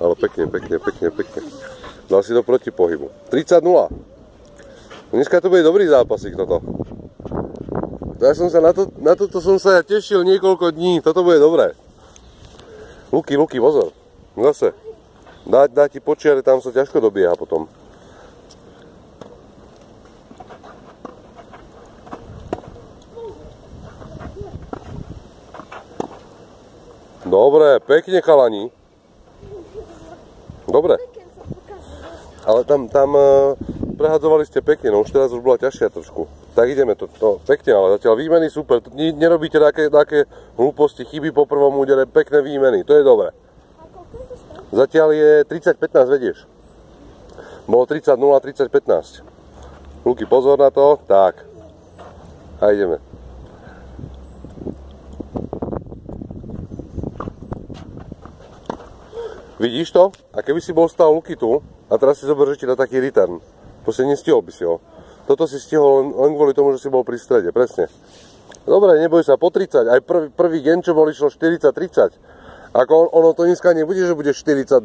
Ale pekne. Dal si do protipohybu. 30-0. Dneska to bude dobrý zápasík toto. Ja som sa na toto som sa tešil niekoľko dní. Toto bude dobré. Luky, pozor. Zase. Dá ti počiare, tam sa ťažko dobieha potom. Dobre, pekne chalani. Dobre. Ale tam prehadzovali ste pekne, no už teraz už bola ťažšia trošku. Tak ideme to pekne, ale zatiaľ výmeny super. Nerobíte také hlúposti, chyby po prvom údere, pekné výmeny, to je dobré. Zatiaľ je 30-15, vedieš. Bolo 30-0, 30-15. Luky, pozor na to, tak. A ideme. Vidíš to? A keby si bol stál Luky tu, a teraz si zober, že ti dá taký return. Proste nestihol by si ho. Toto si stihol len kvôli tomu, že si bol pri strede, presne. Dobre, neboj sa, po 30. Aj prvý gen, čo bol, išlo 40-30. Ako ono to dneska nebude, že bude 40-0.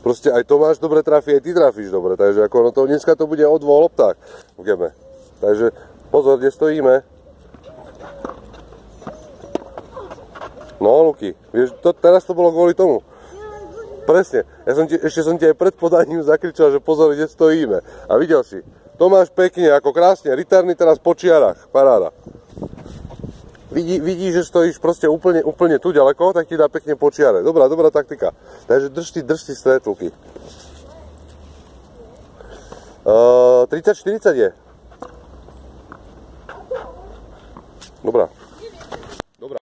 Proste aj Tomáš dobre trafí, aj ty trafíš dobre. Takže ako ono to dneska to bude o 2 loptách v geme. Takže pozor, kde stojíme. No, Luky, vieš, teraz to bolo kvôli tomu. Presne, ešte som ti aj pred podaním zakričal, že pozor, kde stojíme. A videl si, Tomáš pekne, ako krásne, returny teraz po čiarach, paráda. Vidí, že stojíš proste úplne tu ďaleko, tak ti dá pekne po čiare. Dobrá taktika. Takže drž si stred, Luky. 30-40 je. Dobrá.